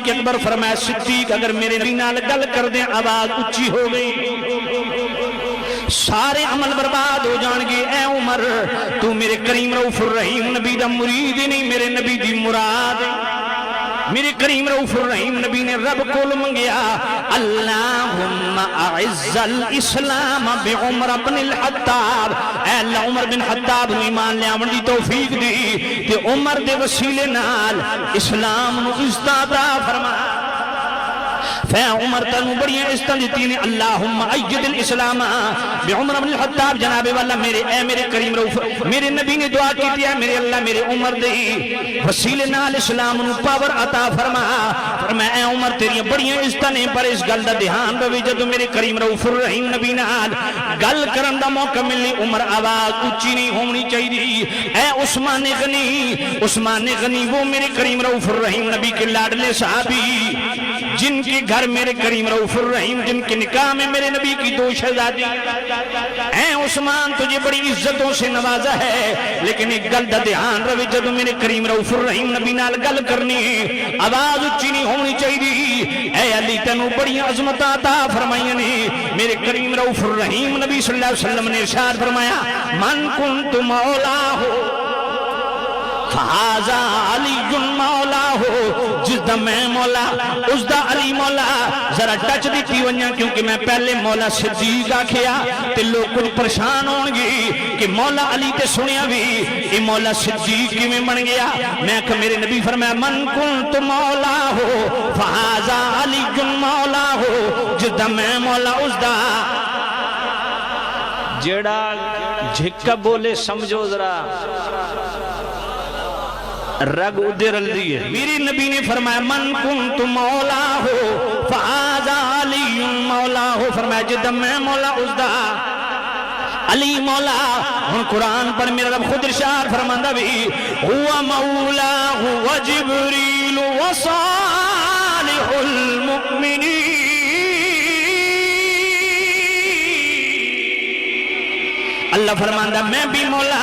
صدیق اکبر فرمایا صدیق اگر میرے نبی نال گل کر دیں آواز اچھی ہو گئی سارے عمل برباد ہو جان گے. اے عمر تو میرے کریم رؤوف الرحیم نبی دا مرید نہیں میرے نبی دی مراد. میرے کریم رؤوف الرحیم نبی نے رب کو منگیا اللہم اعز الاسلام بعمر بن الخطاب. اے اللہ عمر بن خطاب نو ایمان لے آون دی توفیق دی تے عمر دے وسیلے نال اسلام نو عزت عطا فرما. فے عمر تنو بڑیاں عزتاں دیتی نے اللہم اید الاسلام بعمر بن الخطاب. جناب والا میرے کریم رؤوف میرے نبی نے دعا کی دیا میرے اللہ میرے عمر دی وسیلے نال اسلام نو پاور عطا فرما. فرمایا اے عمر تیریاں بڑیاں عزتاں نے پر اس گل دا دھیان رہے جدوں میرے کریم رؤوف الرحیم نبی نال گل کرن دا موقع ملے عمر آواز اونچی نہیں ہونی چاہیے. اے عثمان غنی وہ میرے کریم رؤوف الرحیم نبی کے لاڈلے صحابی جن کے گھر میرے کریم رؤوف الرحیم جن کے نکاح میں میرے نبی کی 2 شہزادی. اے عثمان تجھے بڑی عزتوں سے نوازا ہے لیکن ایک گل دا دھیان رہے جدوں میرے کریم رؤوف الرحیم نبی نال گل کرنی آواز اونچی نہیں ہونی چاہیے. اے علی تینوں بڑی عظمتاں عطا فرمائیاں نے. میرے کریم رؤوف الرحیم نبی صلی اللہ علیہ وسلم نے ارشاد فرمایا من کنت مولا ہو فہذا علی مولا ہو. جس دا میں مولا اس دا علی مولا. ذرا ٹچ دیتی ونیا کیونکہ میں پہلے مولا صدیق آکھیا تے لوگ کچھ پریشان ہون گی کہ مولا علی تے سنیا بھی یہ مولا صدیق کی میں بن گیا. میں کہ میرے نبی فرمایا من کنت مولا ہو فہذا علی مولا ہو. جس دا میں مولا اس دا جڑا جھکا بولے سمجھو ذرا رگ ادھر دیئے. میری نبی نے فرمایا من کنت مولا ہو فہذا علی مولا ہو. فرمایا جدہ میں مولا اس دا علی مولا. ہن قرآن پر میرا رب خود ارشاد فرماندہ بھی ہوا مولا ہوا جبریل وصالح المؤمنین. اللہ فرماندہ میں بھی مولا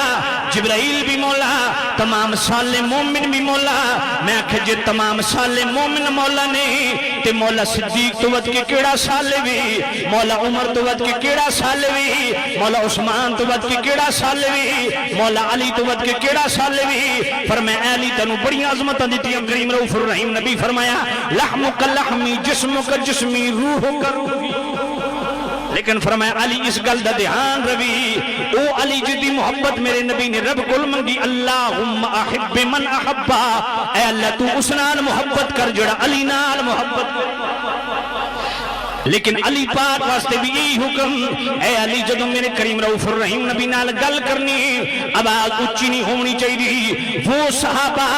جبرائیل بھی مولا تمام صالح مومن بھی مولا. میں کہجے تمام صالح مومن مولا نہیں تے مولا صدیق تو ود کے کیڑا صالح بھی مولا عمر تو ود کے کیڑا صالح بھی مولا عثمان تو ود کے کیڑا صالح بھی مولا علی تو ود کے کیڑا صالح بھی. فرمایا علی تنو بڑی عظمتاں دیتی ہیں. کریم رؤوف الرحیم نبی فرمایا لحمک لحمی جسمک جسمی روحک روحی. لیکن فرمایا علی اس گل دا دھیان روی او علی جدی محبت میرے نبی نے رب کل منگی اللہم احب من احبا. اے اللہ تو اس نال محبت کر جڑا علی نال محبت کر. لیکن علی پاک واسطے بھی یہی حکم اے علی جدوں میرے کریم رؤوف الرحیم نبی نال گل کرنی آواز اونچی نہیں ہونی چاہیے. وہ صحابہ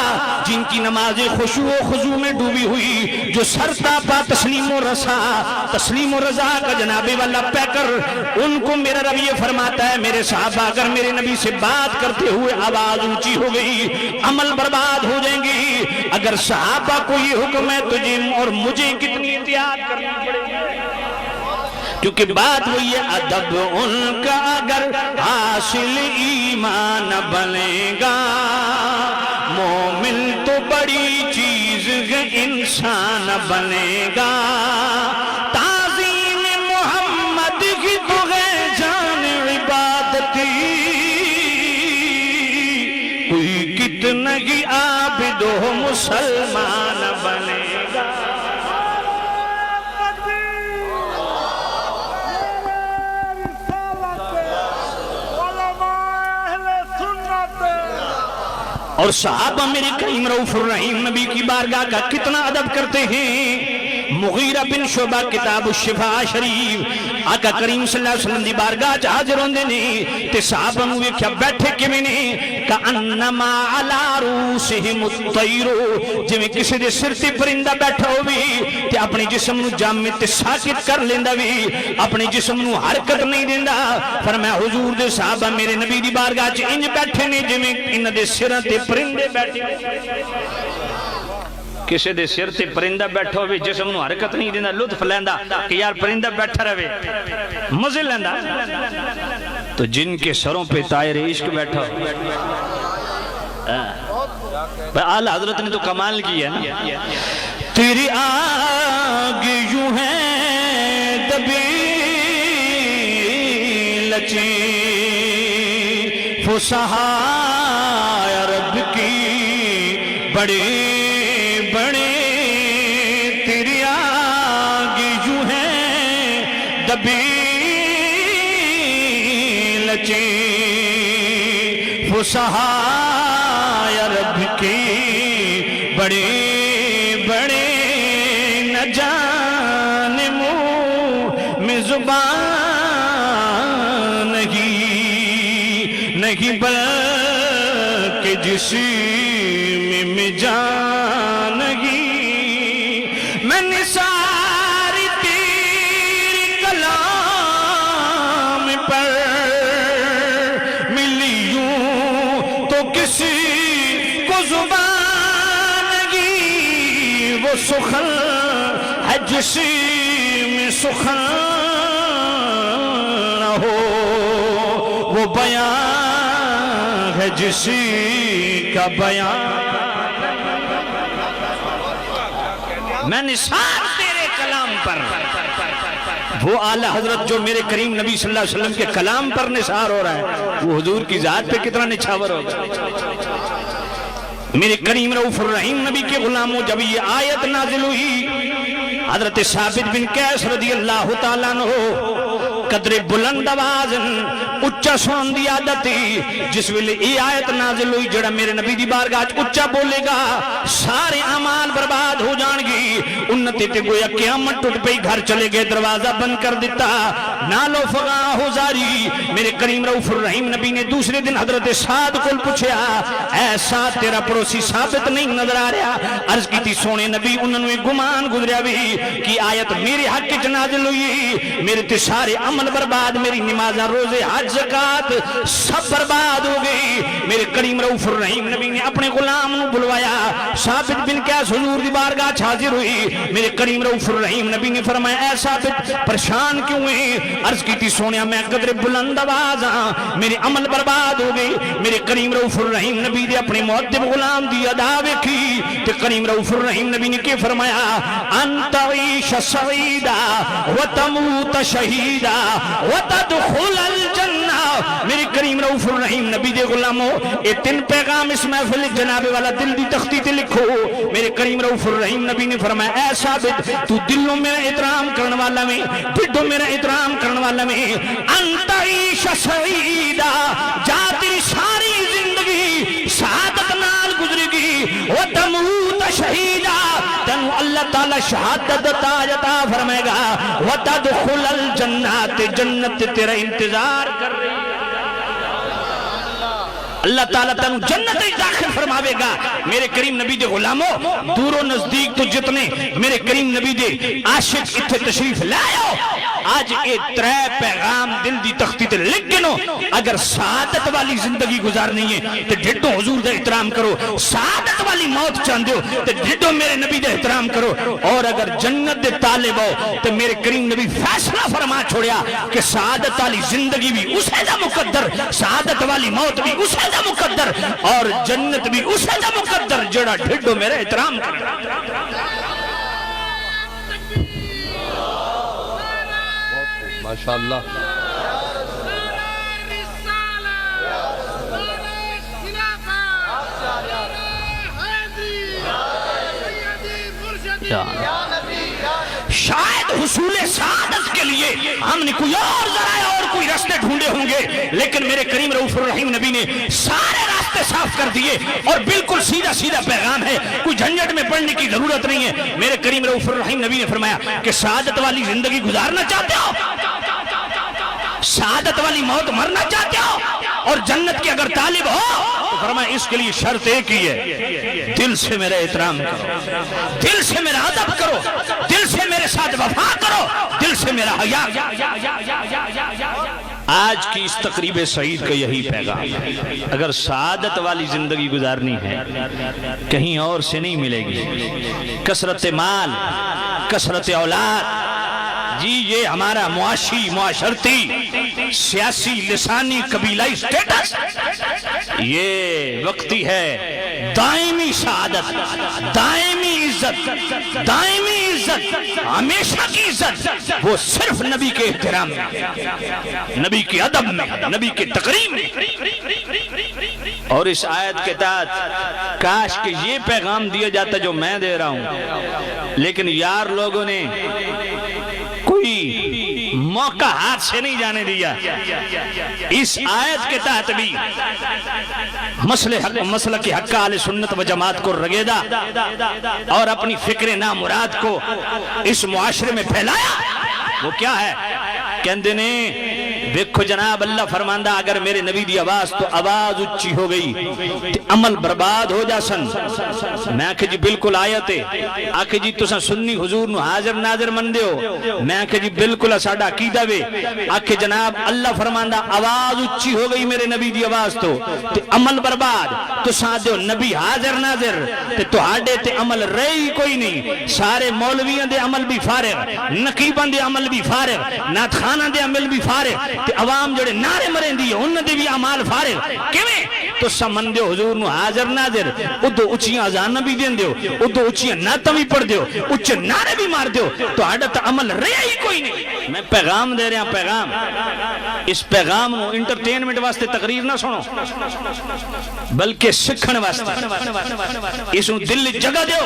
جن کی نماز خشوع و خضوع میں ڈوبی ہوئی جو سر تاپا تسلیم و رضا کا جناب والا پہ کر ان کو میرا رب یہ فرماتا ہے میرے صحابہ اگر میرے نبی سے بات کرتے ہوئے آواز اونچی ہو گئی عمل برباد ہو جائیں گی. اگر صحابہ کو یہ حکم ہے تجھے اور مجھے کتنی احتیاط کرنی پڑے گی کیونکہ بات وہی ہے ادب ان کا اگر حاصل ایمان بنے گا مومن تو بڑی چیز انسان بنے گا. تعظیم محمد کی تو ہے جان عبادتی کوئی کتنا ہی عابد ہو مسلمان بنے گا. اور صحابہ میرے کریم رؤوف الرحیم نبی کی بارگاہ کا کتنا ادب کرتے ہیں. مغیرہ بن شعبہ کتاب الشفاء شریف آقا کریم صلی اللہ علیہ وسلم دی بارگاہ حاضر ہوندے نے تے صحابہ نو ویکھیا بیٹھے کیویں نے کانما علی رؤوسہم الطیر جویں کسی دے سر تے پرندہ بیٹھا ہووے تے اپنے جسم نو جامد تے ساکت کر لیندا وی اپنے جسم نو حرکت نہیں دیندا. فرمایا حضور دے صحابہ میرے نبی دی بارگاہ وچ انج بیٹھے نے جویں انہاں دے سراں تے پرندے بیٹھے. کسی دے سر تے پرندہ بیٹھا ہوئے جسم نو حرکت نہیں دینا لطف لیندہ کہ یار پرندہ بیٹھا رہے مزے لیندہ. تو جن کے سروں پہ طائر عشق بیٹھا اعلیٰ حضرت نے تو کمال کیا ہے نا. تیری لچیں فصحا عرب کی بڑے بڑے تیری آگے جو ہیں دبی لچیں فصحا عرب کی بڑے بڑے نہ جانے منہ میں زبان نہیں بلکہ جسم میں جان نہیں میں نثار تیری کلام پر ملی یوں تو کسی کو زبان نہیں وہ سخن ہے جسم میں سخن نہ ہو وہ بیان ہے جسی کا بیان میں نثار تیرے کلام پر وہ اعلیٰ حضرت جو میرے کریم نبی صلی اللہ علیہ وسلم کے کلام پر نثار ہو رہا ہے وہ حضور کی ذات پہ کتنا نچھاور ہوگا میرے کریم رؤوف الرحیم نبی کے غلاموں جب یہ آیت نازل ہوئی حضرت ثابت بن قیس رضی اللہ تعالیٰ عنہ قدر بلند آوازن اچھا سنن دی عادت تھی جس ویلے یہ آیت نازل ہوئی جڑا میرے نبی دی بارگاہ اچھا بولے گا سارے اعمال برباد ہو جان گی انتی تے گویا قیامت ٹوٹ پئی گھر چلے گئے دروازہ بند کر دیتا نالو فغاں ہو زاری میرے کریم رؤوف الرحیم نبی نے دوسرے دن حضرت سعد کو پوچھیا اے سعد تیرا پڑوسی ثابت نہیں نظر آ رہا عرض کی تھی سونے نبی انہوں نے گمان گزریا بھی کہ آیت میرے حق کی نازل ہوئی میرے تے سارے عمل برباد میری نمازاں روزے حج زکات سب برباد ہو گئی میرے کریم رؤوف الرحیم نبی نے اپنے غلام نو بلوایا ثابت بن قیس حضور دی بارگاہ حاضر ہوئی میرے کریم رؤوف الرحیم نبی نے فرمایا اے ثابت پریشان کیوں ہیں عرض کی تھی سونیا میں قدر بلند آواز ہاں میرے عمل برباد ہو گئی میرے کریم رؤوف الرحیم نبی نے اپنے مؤدب غلام دی ادا ویکھی تے کریم رؤوف الرحیم نبی نے کیا فرمایا انت عیش سعیدا وتموت شہیدا وتدخل الجنہ میرے کریم رؤوف الرحیم نبی دے غلاموں یہ 3 پیغام اس محفل جناب والا دل دی تختی تے لکھو میرے کریم رؤوف الرحیم نبی نے فرمایا اے ثابت تو دلوں میرا احترام کرنے والا میں ڈھڈوں میرا احترام کرنے والا میں انت عیش سعیدا جا تیری ساری زندگی سعادت نال گزرے گی وتموت شہیدا تنو اللہ تعالی شہادت تاج عطا فرمائے گا وتدخل الجنات جنت تیرا انتظار کر رہی اللہ تعالیٰ تنو جنت داخل فرماوے گا میرے کریم نبی دے غلاموں دور و نزدیک تو جتنے میرے کریم نبی دے عاشق اتھے تشریف لائیو آج اے 3 پیغام دل دی تختی تے لکھ گنو اگر سعادت والی زندگی گزارنی ہے تو ڈھڈو حضور دے احترام کرو سعادت والی موت چاندے ہو تو ڈھڈو میرے نبی دے احترام کرو اور اگر جنت دے طالب ہو تو میرے کریم نبی فیصلہ فرما چھوڑیا کہ سعادت والی زندگی بھی اسے دا مقدر سعادت والی موت بھی اسے دا مقدر اور جنت بھی اسے دا مقدر جڑا ڈھڈو میرے احترام کرو ماشاءاللہ شاید حصول سعادت کے لیے ہم نے کوئی اور ذرائع اور کوئی راستے ڈھونڈے ہوں گے لیکن میرے کریم رؤوف الرحیم نبی نے سارے راستے صاف کر دیے اور بالکل سیدھا سیدھا پیغام ہے کوئی جھنجٹ میں پڑنے کی ضرورت نہیں ہے میرے کریم رؤوف الرحیم نبی نے فرمایا کہ سعادت والی زندگی گزارنا چاہتے ہو سعادت والی موت مرنا چاہتے ہو اور جنت کے اگر طالب ہو تو فرمایا اس کے لیے شرط ایک ہی ہے دل سے میرا احترام کرو دل سے میرا ادب کرو دل سے میرے ساتھ وفا کرو دل سے میرا حیا آج کی اس تقریب سعید کا یہی پیغام اگر سعادت والی زندگی گزارنی ہے کہیں اور سے نہیں ملے گی کثرت مال کثرت اولاد جی یہ ہمارا معاشی معاشرتی سیاسی لسانی قبیلائی سٹیٹس یہ وقتی ہے دائمی سعادت دائمی عزت، دائمی عزت، ہمیشہ کی عزت وہ صرف نبی کے احترام میں، نبی کے ادب میں، نبی کے تقریم میں۔ اور اس آیت کے تحت کاش کہ یہ پیغام دیا جاتا جو میں دے رہا ہوں، لیکن یار لوگوں نے کوئی موقع ہاتھ سے نہیں جانے دیا۔ اس آیت کے تحت بھی مسئلہ کی حق اہل سنت و جماعت کو رگیدا اور اپنی فکر نامراد کو اس معاشرے میں پھیلایا۔ وہ کیا ہے؟ کہندے نے دیکھو جناب اللہ فرماندہ اگر میرے نبی دی آواز تو آواز اچھی ہو گئی تو عمل برباد ہو جا سن۔ میں آکھے جی بالکل آیت ہے، آکھے جی تساں سنی حضور نو حاضر ناظر من دیو، میں آکھے جی بالکل ساڈا عقیدہ وے، آکھے جناب اللہ فرماندہ آواز اچھی ہو گئی میرے نبی دی آواز تو عمل برباد، تساں دیو نبی حاضر ناظر تے تہاڈے تے عمل رہی کوئی نہیں، سارے مولویاں دے عمل بھی فارغ، نقیباں دے عمل بھی فارغ، نعت خاناں دے عمل بھی فارغ تے عوام جڑے نعرے مریں دی انہاں دے بھی اعمال فارغ۔ کیویں؟ تو سمن دیو حضور نو حاضر ناظر، ادو اچھیاں اذان بھی دین دیو، ادو اچھیاں نعتاں بھی پڑھ دیو، اچھے نعرے بھی مار دیو، تو ہاڈا تے عمل رہیا ہی کوئی نہیں۔ میں پیغام دے رہا پیغام، اس پیغام نو انٹرٹینمنٹ واسطے تقریر نہ سنو بلکہ سکھن واسطے اس نو دل جگہ دیو۔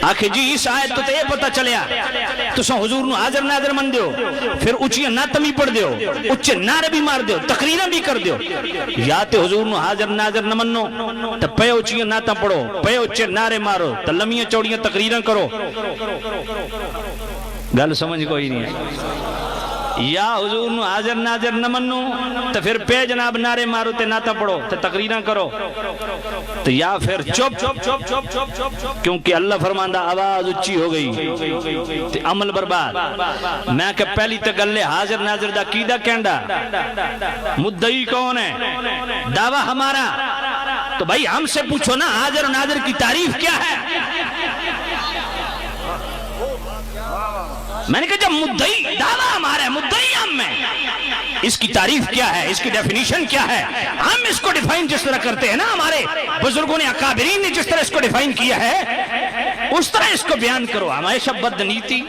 آکھے جی اس آیت تو تے پتہ چلیا تساں حضور نو حاضر ناظر من دیو، پھر اچھیاں نعتاں بھی پڑھ دیو، اچھے نعرے بھی مار دیو، تقریراں بھی کر دیو۔ یا تے حضور نو حاضر ناظر نہ منو تے پے اچھیاں نعتاں پڑھو، پے اچھے نعرے مارو، تے لمیاں چوڑیاں تقریراں کرو۔ گل سمجھ کوئی نہیں ہے۔ یا حضور نو حاضر ناظر نہ منو تو پھر پہ جناب نعرے مارو تے نعتاں پڑھو تے تقریراں کرو، تو یا پھر چپ، کیونکہ اللہ فرماندہ آواز اچھی ہو گئی تے عمل برباد۔ میں کہ پہلی تے گلے حاضر ناظر دا عقیدہ کینڈا، مدعی کون ہے، دعویٰ ہمارا، تو بھائی ہم سے پوچھو نا حاضر ناظر کی تعریف کیا ہے۔ میں نے کہا جب مدعی دعویٰ ہمارا ہے، مدعی ہم میں، اس کی تعریف کیا ہے، اس کی ڈیفینیشن کیا ہے، ہم اس کو ڈیفائن جس طرح کرتے ہیں نا، ہمارے بزرگوں نے اکابرین نے جس طرح اس کو ڈیفائن کیا ہے اس طرح اس کو بیان کرو۔ ہمیشہ بدنیتی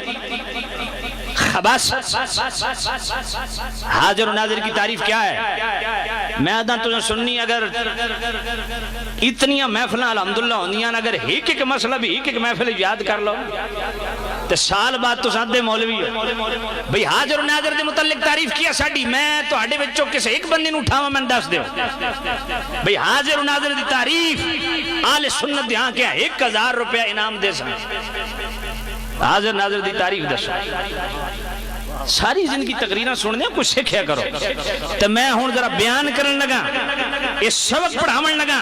خباث۔ حاضر و ناظر کی تعریف کیا ہے؟ میں آدھا تجھے سننی اگر اتنیاں محفلیں الحمدللہ ہوندیاں اگر ایک ایک مسئلہ بھی ایک ایک محفل یاد کر لو تو سال بعد تو ساتھ دے مولوی ہو۔ بھئی حاضر و ناظر دے متعلق تعریف کیا ساڑی، میں تو ہاڑے بچوں کسے ایک بندی نو اٹھاوا میں دس دیو۔ بھئی حاضر و ناظر دی تعریف آل سنت دیہاں کیا 1000 روپیہ انعام دے سا۔ حاضر ناظر دی تعریف دسو، ساری زندگی تقریریں سننے کچھ سکھیا کرو۔ تو میں ہون ذرا بیان کرن لگا، اس سبق پڑھاون لگا،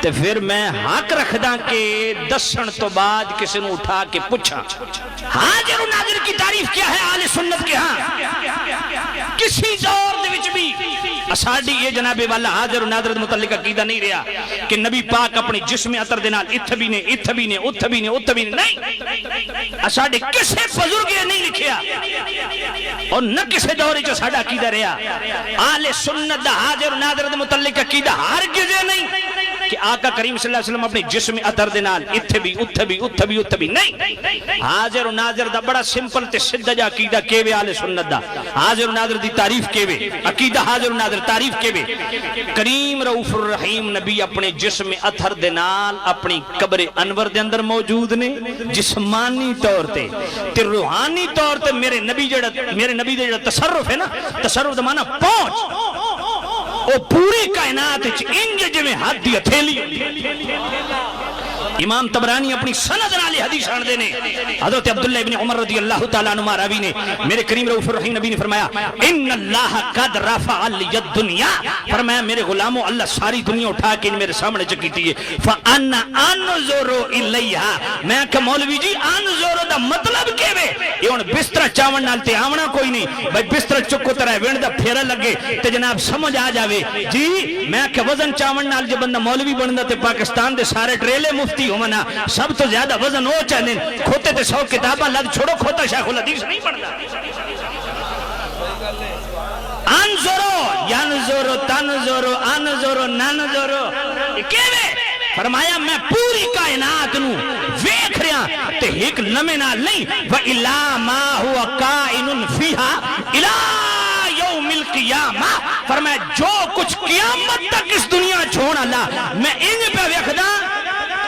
تو پھر میں حق رکھدا کہ دسن تو بعد کسی نے اٹھا کے پوچھا حاضر و ناظر کی تعریف کیا ہے آل سنت کے ہاں؟ کسی دور دے وچ بھی اساڈی یہ جناب والا حاضر و ناظر دے متعلق عقیدہ نہیں رہا کہ نبی پاک اپنی جسم عطر دے نال اتھ بھی نے اتھ بھی نے اتھ بھی نے اتھ بھی نے، نہیں، اساڈے کسے بزرگ نے نہیں لکھیا اور نہ کسے دور وچ ساڈا عقیدہ رہا۔ آل سنت دا حاضر و ناظر دے متعلق عقیدہ ہرگز نہیں کہ آقا کریم صلی اللہ علیہ وسلم اپنی جسم عطر دے نال اتھ بھی اتھ بھی اتھ بھی اتھ بھی، نہیں۔ حاضر و ناظر دا بڑا سمپل تے سیدھا جا عقیدہ کیویں آل سنت دا، حاضر و ناظر دی تعریف کیویں، عقیدہ حاضر و ناظر تعریف کیویں۔ کریم رؤوف الرحیم نبی اپنے جسم عطر دے نال اپنی قبر انور دے اندر موجود نے جسمانی طور تے روحانی طور تے میرے نبی دے جڑا تصرف ہے نا، تصرف دا معنی پہنچ، وہ پوری کائنات انج جویں ہاتھ دی ہتھیلی۔ امام طبرانی اپنی سند نالی حدیث آن دینے، حضرت عبداللہ ابن عمر رضی اللہ تعالیٰ عنہ راوی نے، میرے کریم رؤوف الرحیم نبی نے فرمایا ان اللہ قد رفع لی الدنیا، فرمایا میرے غلاموں اللہ ساری دنیا اٹھا کے میرے سامنے چکیتی ہے، فانا انظر الیہا، میں کہ مولوی جی انظر دا مطلب کیوے، یہ ان بستر چاون نال تے آونا کوئی نہیں، بھائی بستر چکو طرح وینڈ دا پھیرا لگے تے جناب سمجھ آ جاوے جی، میں کہ وزن چاون نال جو بندہ مولوی بندا تے پاکستان دے سارے ٹریلے مفتی ہومنا سب تو زیادہ وزن ہو چاہنے کھوتے تے 100 کتابہ لگ چھوڑو کھوتا شیخ الحدیث نہیں پڑھتا۔ انظرو ینظرو تنظرو انظرو ننظرو کیوے فرمایا میں پوری کائنات نو ویکھ رہا تے ایک لمحے نال نہیں وَإِلَّا مَا هُوَ قَائِنٌ فِيهَا إِلَىٰ يَوْمِ الْقِيَامَةِ فرمایا جو کچھ قیامت تک اس دنیا چھوڑ اللہ میں ان پہ ویکھدا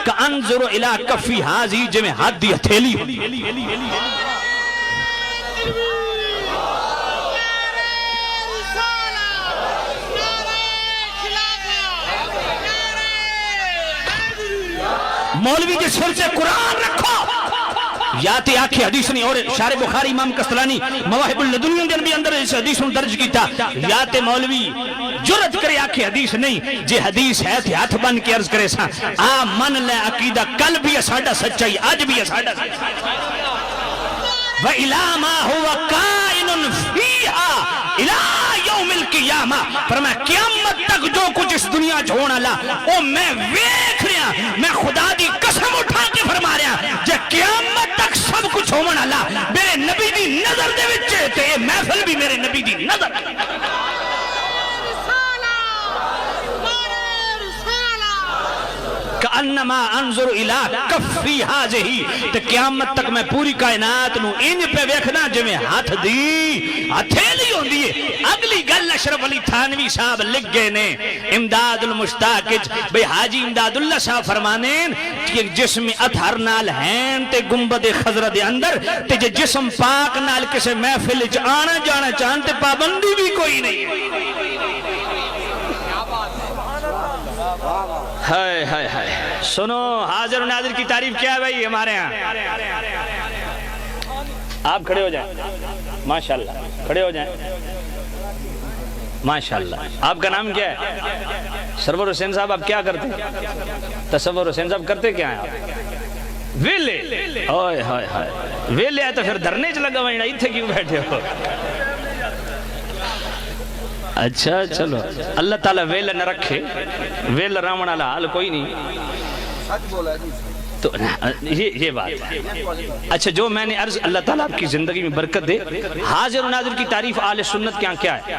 کہ انظر الى کفی حاضی جو میں ہاتھ دی ہتھیلی مولوی کے سر سے قرآن رکھو یا تے آکھے حدیث نہیں اور شارح بخاری امام قسطلانی مواہب اللدنیوں دن بھی اندر اس حدیث میں درج کیتا یا تے مولوی جرت کرے آکھے حدیث نہیں جے حدیث ہے تھی ہاتھ بن کے عرض کرے سا آ من لے عقیدہ کل بھی اساڑا سچائی آج بھی اساڑا سچائی وَإِلَىٰ مَا هُوَ قَائِنٌ فِيهَا إِلَىٰ يَوْمِ الْقِيَامَةِ فرمایا قیامت تک جو کچھ اس دنیا چھوڑا اللہ او میں ویکھ رہا میں خدا دی قسم اٹھا کے فرما رہا جے قیامت تک سب کچھ ہونا اللہ میرے نبی دی نظر دے وچے تے محفل بھی میرے نبی دی نظر کأنما انظر الى کفی حاضی تو قیامت تک میں پوری کائنات نو ان پہ ویکھنا جو میں ہاتھ دی ہتھیلی ہوں دیئے اگلی گل اشرف علی تھانوی صاحب لکھ گئے نے امداد المشتاق بھئی حاجی امداد اللہ صاحب فرمانین کہ جسم اطہر نال ہیں تے گنبد خضرہ دے اندر تے جسم پاک نال کسے محفل آنا جانا چاہتے پابندی بھی کوئی نہیں ہائے ہائے ہائے سنو حاضر و ناظر کی تعریف کیا ہے بھائی ہمارے ہاں آپ کھڑے ہو جائیں ماشاءاللہ کھڑے ہو جائیں ماشاءاللہ آپ کا نام کیا ہے سرور حسین صاحب آپ کیا کرتے ہیں تصور حسین صاحب کرتے کیا ہیں آپ ویلے اوئے ہائے ہائے ویلے آئے تو پھر دھرنے چ لگا وہیں اتھے کیوں بیٹھے ہو اچھا چلو اللہ تعالیٰ ویل نہ رکھے ویل رامن والا حال کوئی نہیں تو یہ بات اچھا جو میں نے عرض اللہ تعالیٰ آپ کی زندگی میں برکت دے حاضر و ناظر کی تعریف آل سنت کیا ہے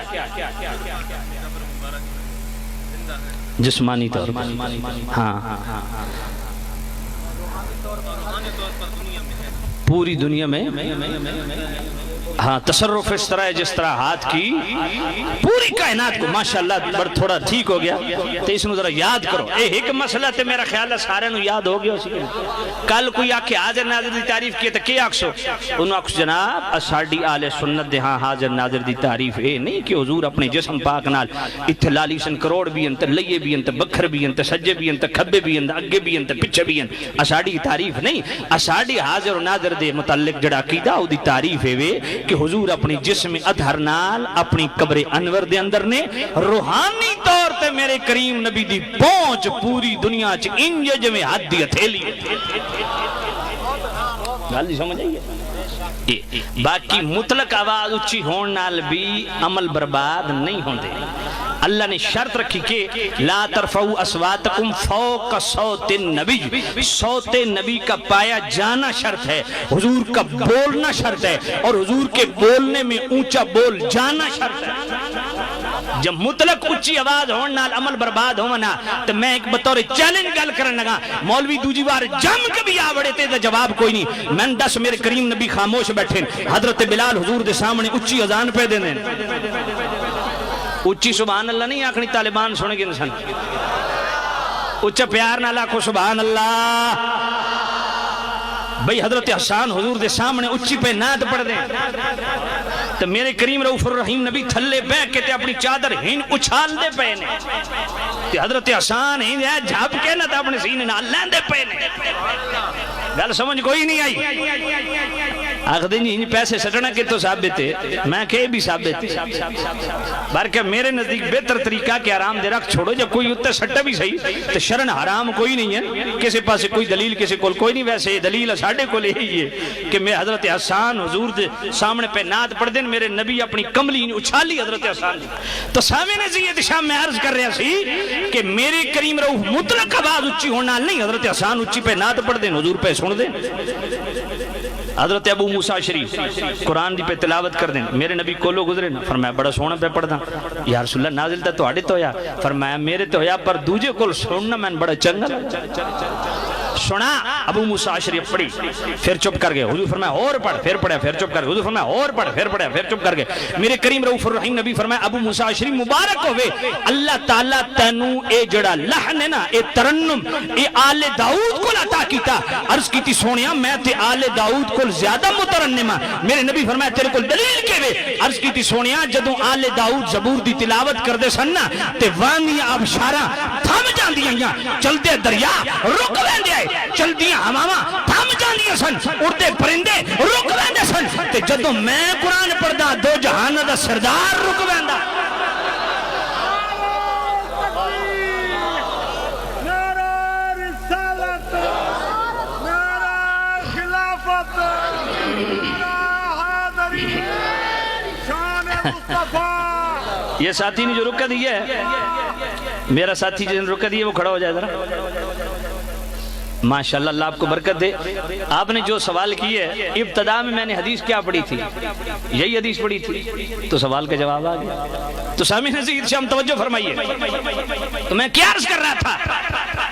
جسمانی طور ہاں پوری دنیا میں ہاں تصرف اس طرح ہے جس طرح ہاتھ کی پوری کائنات کو ماشاءاللہ بڑھ تھوڑا ٹھیک ہو گیا تو اس میں ذرا یاد کرو اے ایک مسئلہ تے میرا خیال ہے سارے نو یاد ہو گیا کل کوئی آکے حاضر ناظر دی تعریف کیے تو کیا آکسو انہوں آکسو جناب اساڑی آل سنت دے ہاں حاضر ناظر دی تعریف اے نہیں کہ حضور اپنے جسم پاک نال اتلالی سن کروڑ بھی انت لئیے بھی انت بکھر بھی انت سجے بھی انت کھبے بھی انت اگے بھی انت پچھے بھی انت اساڑی تعریف نہیں اساڑی حاضر ناظر دے متعلق جڑا عقیدہ او دی تعریف ہے وے کہ حضور اپنی جسم اطہر نال اپنی قبر انور دے اندر نے روحانی طور تے میرے کریم نبی دی پہنچ پوری دنیا چ انج جویں ہاتھ دی ہتھیلی گل دی سمجھ آئی باقی مطلق آواز اچھی ہون نال بھی عمل برباد نہیں ہوندے اللہ نے شرط رکھی کہ لا ترفعوا اصواتکم فوق صوت النبی صوت نبی کا پایا جانا شرط ہے حضور کا بولنا شرط ہے اور حضور کے بولنے میں اونچا بول جانا شرط ہے جب مطلق اچھی آواز ہون نال عمل برباد ہونا تو میں ایک بطور چیلنج گل کرنے لگا مولوی دوجی بار جم کبھی آوڑے تے جواب کوئی نہیں میں دس میرے کریم نبی خاموش بیٹھے حضرت بلال حضور دے سامنے اچھی اذان پہ دینے اچھی سبحان اللہ نہیں آکھنی طالبان سنے گے انسان اچھا پیار نہ لاکھو سبحان اللہ بھئی حضرت حسان حضور دے سامنے اچھی پہ ناد پڑھ دیں تو میرے کریم رؤوف الرحیم نبی تھلے بیٹھ کے تے اپنی چادر ہین اچھال دے پہنے تے حضرت حسان ہین جھاپ کے نہ تے اپنے سینے نہ لین دے پہنے گل سمجھ کوئی نہیں آئی آخ دیں جی پیسے سٹنا کے تو ثابت ہے میں کہ بھی ثابت ہے بارکہ میرے نزدیک بہتر طریقہ کہ حرام دے رکھ چھوڑو جب کوئی اتنے سٹا بھی صحیح تو شرن حرام کوئی نہیں ہے کسی پاس کوئی دلیل کسی کول کوئی نہیں ویسے دلیل ساڑھے کو لے ہی ہے کہ میں حضرت حسان حضور دے سامنے پہ ناد پڑھ دیں میرے نبی اپنی کملی اچھالی حضرت حسان تو سامنے زیت شاہ میں عرض کر رہا سی کہ میرے کریم رؤوف مطلق آواز اچھی ہونا نہیں حضرت حسان اچھی پہ ناد پڑھ دیں حضور پہ سن سن دے حضرت ابو موسیٰ شریف قرآن دی پہ تلاوت کر دیں میرے نبی کولو گزرے نا فرمایا بڑا سونا پہ پڑھ دا یا رسول اللہ نازل تا تو آڑے تو ہویا فرمایا میرے تو ہویا پر دوجے کول سننا میں بڑا چنگا سنا ابو موسیٰ شریف پڑھی پھر چپ کر گئے حضور فرمایا اور پڑھ پھر پڑھا پھر چپ کر گئے حضور فرمایا اور پڑھ پھر پڑھا پھر چپ کر گئے میرے کریم رؤوف الرحیم نبی فرمایا ابو موسیٰ شریف مبارک ہوئے اللہ تعالیٰ تینو اے جڑا لحن ہے نا اے ترنم اے آل داؤد کو عطا کیتا عرض کیتی سونیا میں تے آل داؤد کو زیادہ مترنمہ میرے نبی فرمایا تیرے کو دلیل کے وے عرض کیتی سونیا جدوں آل داؤد زبور دی تلاوت کر دے سننا تے وانیاں آبشاراں تھم جاندیاں چلتے دریا رک ویندے آئے چلدیاں ہواواں تھم جاندیاں سن اڑتے پرندے رک ویندے سن تے جدوں میں قرآن پڑھدا دو جہان دا سردار رک ویندا یہ ساتھی نے جو رکا دیا ہے میرا ساتھی جن رکا دیا وہ کھڑا ہو جائے ذرا ماشاءاللہ اللہ آپ کو برکت دے آپ نے جو سوال کیے ابتدا میں نے حدیث کیا پڑھی تھی یہی حدیث پڑھی تھی تو سوال کا جواب آ گیا تو سامعین عزیز سے ہم توجہ فرمائیے تو میں کیا عرض کر رہا تھا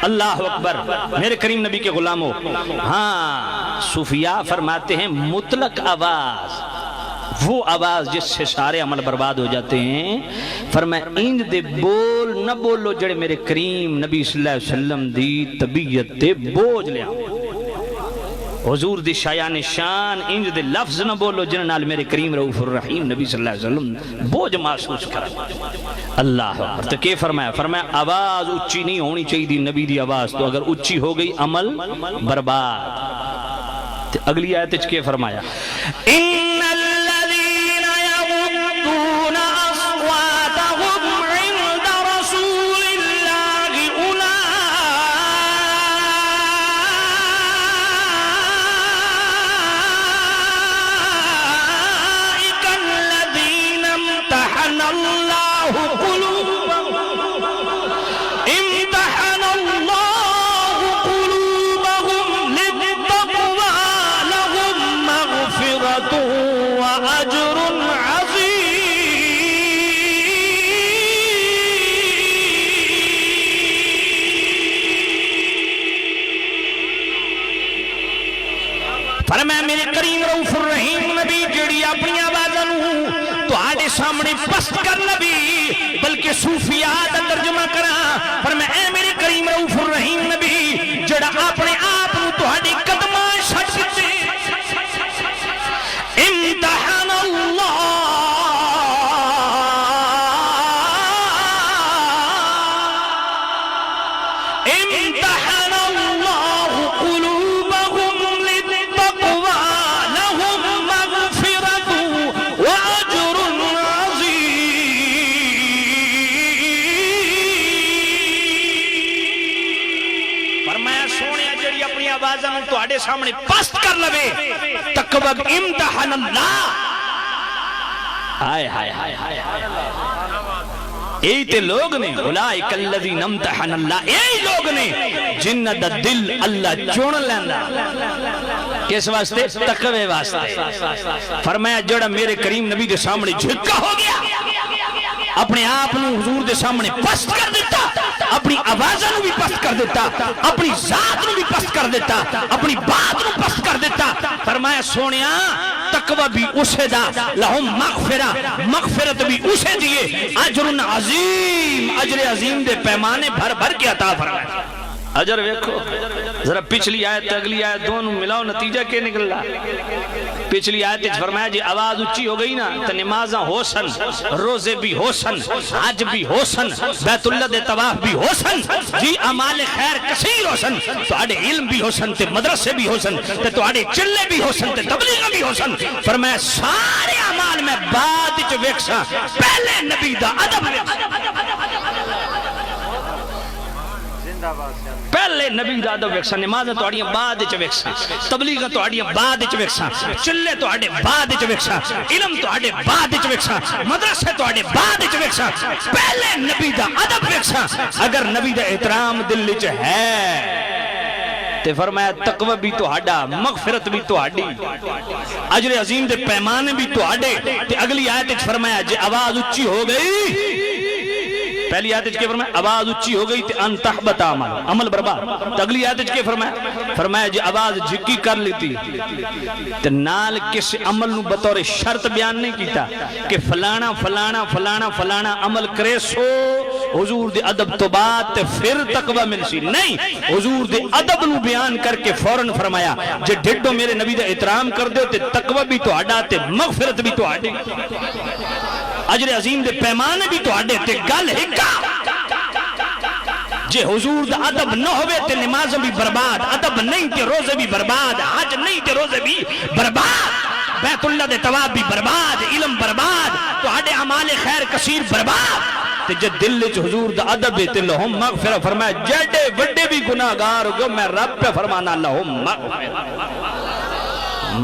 اللہ اکبر میرے کریم نبی کے غلاموں ہاں صوفیاء فرماتے ہیں مطلق آواز وہ آواز جس سے سارے عمل برباد ہو جاتے ہیں فرمایا انج دے بول نہ بولو جڑے میرے کریم نبی صلی اللہ علیہ وسلم دی طبیعت دے بوجھ لیا حضور دی شایان شان انج دے لفظ نہ بولو جن نال میرے کریم رؤوف الرحیم نبی صلی اللہ علیہ وسلم بوجھ محسوس کر اللہ تو کہ فرمایا آواز اچھی نہیں ہونی چاہیے نبی دی آواز تو اگر اچھی ہو گئی عمل برباد اگلی آیت کے فرمایا ان الذین یغضون اصواتهم عند رسول اللہ اولئک الذین امتحن اللہ قلوبهم وأجر عظیم فرمایا میرے کریم رؤوف الرحیم نبی جڑی اپنی آوازوں تو آڑے سامنے پست کر نبی بلکہ صوفیاء دا ترجمہ کرا فرمایا اے میرے کریم رؤوف الرحیم نبی جڑا اپنے آپ تو آڑے قدمان شک سکتے امتحان اللہ امتحان اللہ قلوبهم للتقوى لهم مغفرة وأجر عظیم فرمایا سونے جڑی اپنی آوازاں تو آڑے سامنے پست کر لوے تقوی امتحان اللہ ہائے ہائے ہائے ہائے یہی تے لوگ نے اولئک الذین امتحن اللہ یہی لوگ نے جن دا دل اللہ چون لیندا کس واسطے تقوی واسطے فرمایا جڑا میرے کریم نبی دے سامنے جھکا ہو گیا اپنے آپ نو حضور دے سامنے پست کر دیتا اپنی آوازوں بھی پست کر دیتا اپنی ذات نو بھی پست کر دیتا اپنی بات نو پست کر دیتا فرمایا سونیا تقوی بھی اسے دا لہم مغفرت بھی اسے دیئے اجر عظیم اجر عظیم دے پیمانے بھر بھر کے عطا فرمایا اجر ویکھو ذرا پچھلی آیت اگلی آیت دونوں ملاؤ نتیجہ کے نکل رہا پچھلی آیت فرمایا جی آواز اچھی ہو گئی نا تو نمازاں ہو سن روزے بھی ہو سن حج بھی ہو سن بیت اللہ دے طواف بھی ہو سن جی اعمال خیر کثیر ہو سن تو آڑے علم بھی ہو سن تے مدرسے بھی ہو سن تو آڑے چلے بھی ہو سن تے تبلیغ بھی ہو سن فرمایا سارے اعمال میں بعد وچ ویکھساں پہلے نبی دا ادب پہلے نبی دا ادب ویکھساں نمازاں تہاڈیاں بعد وچ ویکھساں تبلیغاں تہاڈیاں بعد وچ ویکھساں چلے تہاڈے بعد وچ ویکھساں علم تہاڈے بعد وچ ویکھساں مدرسے تہاڈے بعد وچ ویکھساں پہلے نبی دا ادب ویکھساں اگر نبی دا احترام دل وچ ہے تے فرمایا تقوی بھی تہاڈا، مغفرت بھی تہاڈی، اجر عظیم دے پیمانے بھی تہاڈے۔ تے اگلی آیت وچ فرمایا جے آواز اچھی ہو گئی، پہلی آیت وچ کیا فرمایا؟ آواز اچھی ہو گئی تے ان تحبط عمل، عمل برباد۔ تے اگلی آیت وچ کیا فرمایا؟ فرمایا جے آواز جھکی کر لیتی تے نال کس عمل نو بطور شرط بیان نہیں کیتا کہ فلانا فلانا فلانا فلانا عمل کرے سو حضور دے ادب تو بعد تے پھر تقوی ملسی، نہیں، حضور دے ادب نو بیان کر کے فوراً فرمایا جے ڈھڈو میرے نبی دا احترام کر دیو تے تقوی بھی تہاڈا تے مغفرت بھی تہاڈی، اجر عظیم دے پیمانے بھی تہاڈے تے گل ہکا۔ جے حضور دا ادب نہ ہوئے تے نماز بھی برباد، ادب نہیں تے روزے بھی برباد، حج نہیں تے روزے بھی برباد، بیت اللہ دے طواف بھی برباد، علم برباد، تہاڈے اعمال خیر کثیر برباد۔ تے جے دل وچ حضور دا ادب ہے تے لہم مغفرت، فرمایا جڑے وڈے بھی گناہگار ہو گئے میں رب پہ فرمانا لہم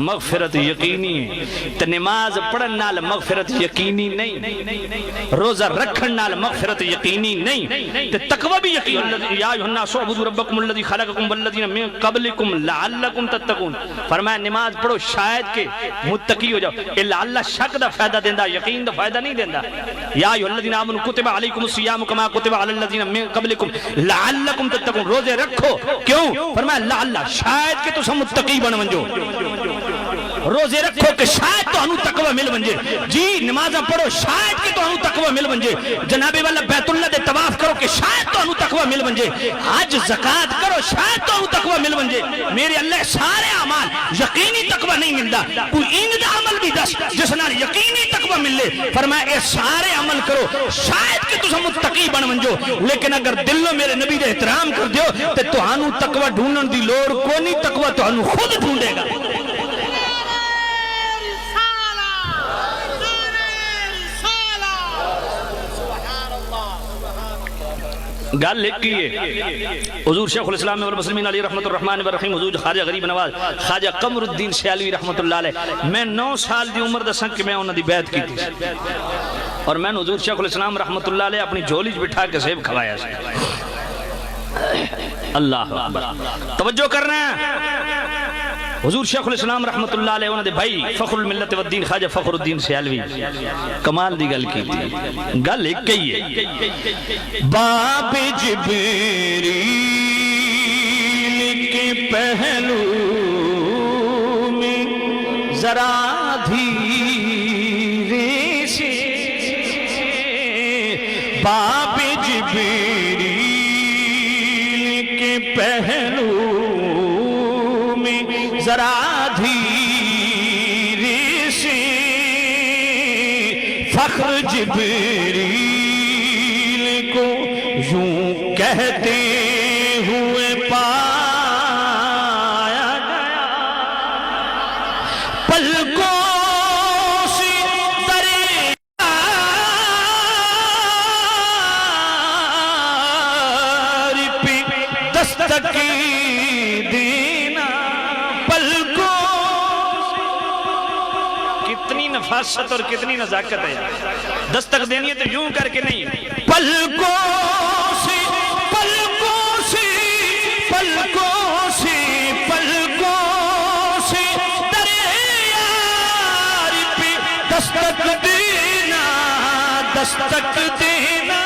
مغفرت یقینی ہے۔ تے نماز پڑھن نال مغفرت یقینی نہیں، روزہ رکھن نال مغفرت یقینی نہیں، تے تقوی بھی یقینی۔ یا ایھا الناس اعبدوا ربکم الذی خلقکم والذین من قبلکم لعلکم تتقون، فرمایا نماز پڑھو شاید کہ متقی ہو جاؤ۔ اے لعل شک دا فائدہ دیندا، یقین دا فائدہ نہیں دیندا۔ یا ایھا الذین آمنوا کتب علیکم الصیام کما کتب علی الذین من قبلکم لعلکم تتقون، روزے رکھو، کیوں؟ فرمایا لعل شاید کہ تساں متقی بن ونجو، روزے رکھو کہ شاید تو انو تقوی مل ونجے، جی نمازاں پڑھو شاید کہ تو انو تقوی مل ونجے، جناب والا بیت اللہ دے طواف کرو کہ شاید تو انو تقوی مل ونجے، حج زکات کرو شاید تو انو تقوی مل ونجے۔ میرے اللہ سارے اعمال یقینی تقوی نہیں ملدا، کوئی انج دا عمل بھی دس جس نال یقینی تقوی ملے، فرمایا اے سارے عمل کرو شاید کہ تساں متقی بن ونجو، لیکن اگر دلوں میرے نبی دے احترام کر دیو تے تہانوں تقوی ڈھونڈن دی لوڑ کوئی نہیں، تقوی تہانوں خود ڈھونڈے گا۔ گل ایک ہی ہے، حضور شیخ الاسلام والمسلمین علی رحمت الرحمن الرحیم حضور خواجہ غریب نواز خواجہ قمر الدین سیالوی رحمت اللہ علیہ، میں 9 سال دی عمر دساں کہ میں انہاں دی بیعت کی تھی، اور میں حضور شیخ الاسلام رحمت اللہ علیہ اپنی جھولی وچ بٹھا کے سیب کھوایا سی۔ اللہ اکبر، توجہ کرنا ہے۔ حضور شیخ الاسلام رحمت اللہ علیہ انہوں نے بھائی فخر الملت والدین خواجہ فخر الدین سیالوی کمال دی گل کی تھی، گل ایک ہی ہے۔ باب جبریل کے پہلو میں ذرا دھیرے سے، باب جبریل کے پہلو ذرا دھیرے سے، فخر جبریل کو یوں کہتے ہوئے پایا گیا، پلکوں سے دریا پہ دستک نفاست اور کتنی نزاکت ہے، دستک دینی ہے تو یوں کر کے نہیں، پلکوں سے پلکوں سے پلکوں سے پلکوں سے دریا پہ دستک دینا، دستک دینا،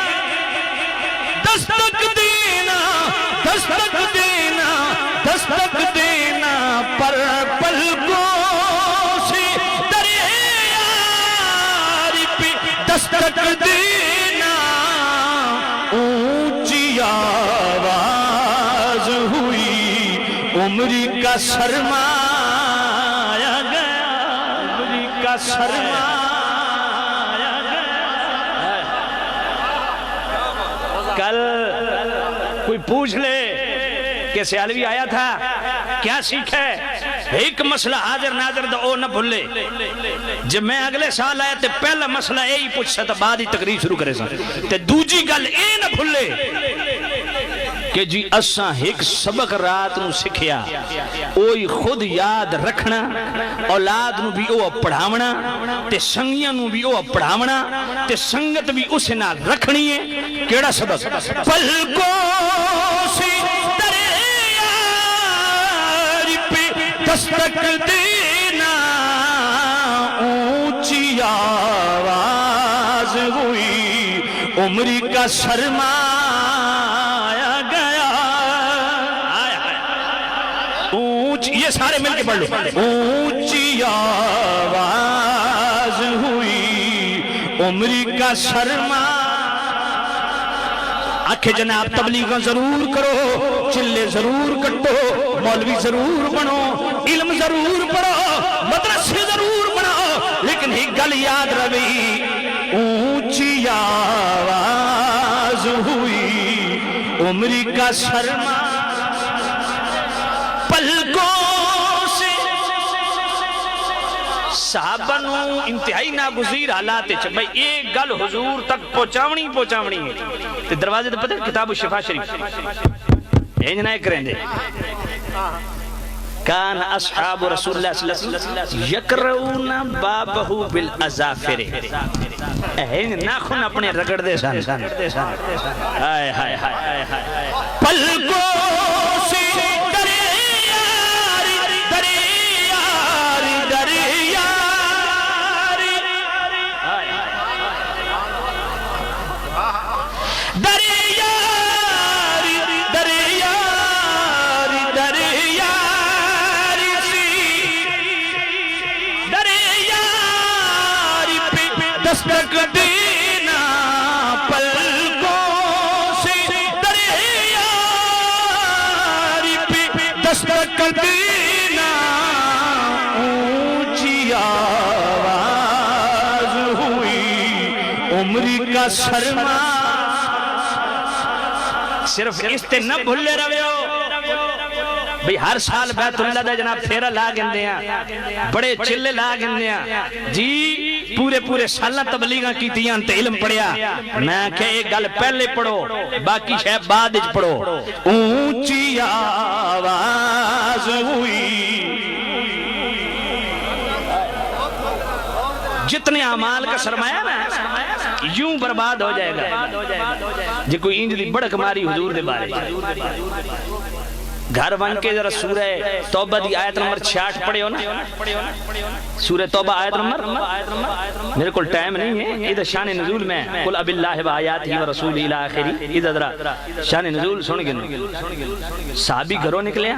دستک دینا، دستک دینا، دستک دینا، پر پلکوں دستک دینا، اونچی آواز ہوئی، عمر کا سرمایا گیا، عمر کا سرمایا گیا۔ کل کوئی پوچھ لے کہ سیالوی آیا تھا کیا سیکھا ہے، ایک مسئلہ حاضر ناظر دا او نہ بھولے، جب میں اگلے سال آیا تے پہلا مسئلہ یہی پوچھ سا بعد ہی تقریر شروع کرے سا، تے دوجی گل اے نہ بھولے کہ جی اساں ایک سبق رات نو سکھیا، اوہی خود یاد رکھنا، اولاد نو بھی او پڑھاونا، تے سنگیاں نو بھی او پڑھاونا، تے سنگت بھی اسے نہ رکھنی ہے۔ کیڑا سبق؟ پلکوں سے دریا دستک دینا اونچی آواز ہوئی عمری کا سرمایا گیا اونچ یہ سارے مل کے پڑھ لو اونچی آواز ہوئی عمری کا سرمایا آکھے جناب تبلیغ ضرور کرو چلے ضرور کٹو مولوی ضرور بنو علم ضرور پڑھو مدرسے ضرور بناؤ لیکن ہی گل یاد روی اونچی آواز ہوئی عمری کا سرما پلکوں سے صحابہ نو انتہائی ناگزیر حالات بھئی ایک گل حضور تک پہنچاونی ہے تے دروازے تے پتہ کتاب الشفا شریف اینج نہ کریں دے کان اصحاب رسول اللہ صلی اللہ علیہ وسلم یکرون بابہ بالاظافر اینج ناخن اپنے رگڑ دے سن ہائے ہائے ہائے پلکوں سے دستک دینا پلکوں سے دریاری پہ دستک دینا اونچی آواز ہوئی عمری کا سرما صرف اس تے نہ بھلے روے ہو بھئی ہر سال بیت اللہ دا جناب پھیرا لا گندے ہیں بڑے چلے لا گندے ہیں جی پورے سالہ تبلیغاں کی تیان تے علم پڑھیا میں کہ ایک گل پہلے پڑھو باقی شاید بعد اچ پڑھو اونچی آواز ہوئی جتنے اعمال کا سرمایہ نا یوں برباد ہو جائے گا جی کوئی انج دی بڑک ماری حضور دے بارے گھر بن کے ذرا سورہ توبہ دی آیت نمبر 66 پڑھے ہو نا سورہ توبہ آیت نمبر میرے کل ٹائم نہیں ہے ادھر شان نزول میں قل اب اللہ و آیاتی و رسول الہ آخری ادھر ذرا شان نزول سن گئے صحابی گھروں نکلے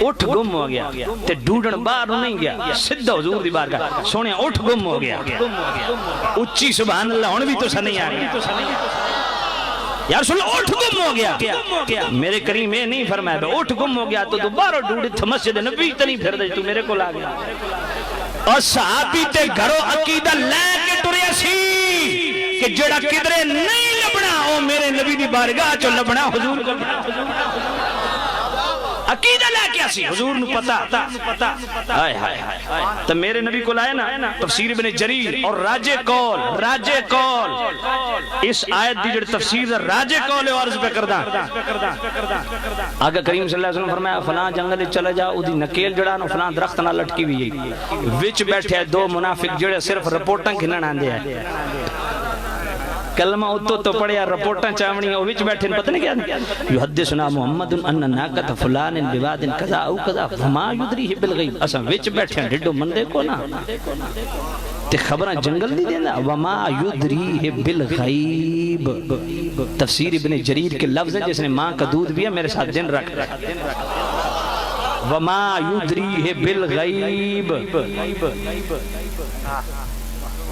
اٹھ گم ہو گیا تے ڈوڈن باہر نہیں گیا سدھا حضور دی بارگاہ سونے اٹھ گم ہو گیا اچھی سبحان اللہ ہن بھی تو سا نہیں آ رہی یا رسول اللہ اٹھ گم ہو گیا میرے کریم میں نہیں فرمایا اٹھ گم ہو گیا تو دوبارہ ڈوڑی تھا مسجد نبی تنی پھر دے تو میرے کو لاگیا اور صحابی تے گھروں عقیدہ لے کے ٹریا سی کہ جڑا کدرے نہیں لبنا او میرے نبی دی بارگاہ چو لبنا حضور کو عقیدہ لے کے اسی حضور نو پتا آئے ہائے تو میرے نبی کو لائے نا تفسیر ابن جریر اور راجے کول اس آیت دی جڑ تفسیر راجے کول عرض پہ کردہ آگا کریم صلی اللہ علیہ وسلم فرمایا فلاں جنگل چلے جا او دی نکیل جڑا نو فلاں درخت نہ لٹکی بھی وچ بیٹھے دو منافق جڑے صرف رپورٹاں گھنن آندے ہیں کلمہ تو پڑھیا رپورٹاں چاونی او وچ بیٹھے پتہ نہیں کیا یحدثنا محمد ان ناقۃ فلان بواد کذا او کذا فما یدریہ بالغیب اساں وچ بیٹھے ڈڈو مندے کو نا تے خبراں جنگل دی دیندا وما یدریہ بالغیب تفسیر ابن جریر کے لفظ ہیں جس نے ماں کا دودھ بھی ہے میرے ساتھ دن رکھ وما یدریہ بالغیب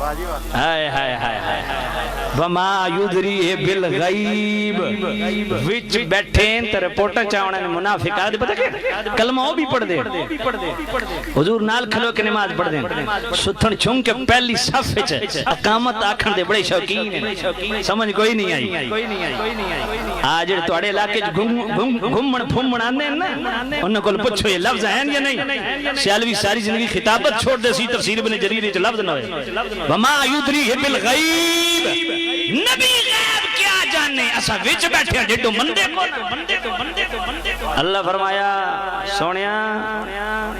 ہائے ہائے ہائے ہائے وما یدریہ بالغیب وچ بیٹھیں تے رپورٹاں چاونا نے منافقات پتہ کہ کلمہ وہ بھی پڑھ دے حضور نال کھلو کے نماز پڑھ دیں ستھن چھنگ کے پہلی صف وچ اقامت آکھن دے بڑے شوقین ہیں سمجھ کوئی نہیں آئی آج تواڈے علاقے گھومن پھومن آندے ہیں نا انہاں کول پوچھو یہ لفظ ہیں یا نہیں سیالوی ساری زندگی خطابت چھوڑ دے سی تفسیر ابن جریر وچ لفظ نہ ہوئے وما یدریہ بالغیب نبی غیب کیا جانے اسا وچ بیٹھے ہیں ڈڈو مندے کو اللہ فرمایا سونیا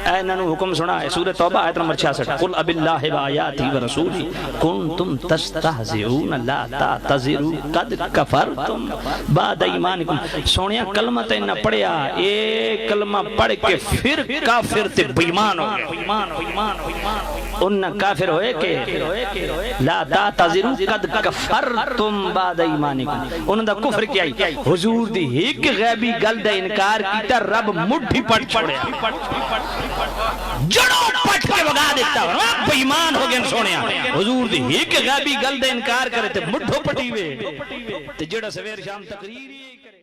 اے انہاں نو حکم سنا ہے سورہ توبہ آیت نمبر 66 قل اب اللہ و آیاتہ و رسولہ کنتم تستہزئون لا تعتذروا قد کفرتم بعد ایمانکم. سونیا کلمہ تے نہ پڑھیا، اے کلمہ پڑھ کے پھر کافر تے بے ایمان ہو گئے. انہاں کافر ہوئے کہ لا تعتذروا قد کفرتم بعد ایمانکم. انہاں دا کفر کیا ہی حضور دی ایک غیبی گل دا انکار کیتا، رب مٹھی پٹ چھوڑیا، جڑوں پٹ کے وگا دیتا. بے ایمان ہو گئے سونیا، حضور دی ایک غیبی گل دا انکار کرے تے مٹھو پٹی وے تے جڑا سویر شام تقریر ہی کرے.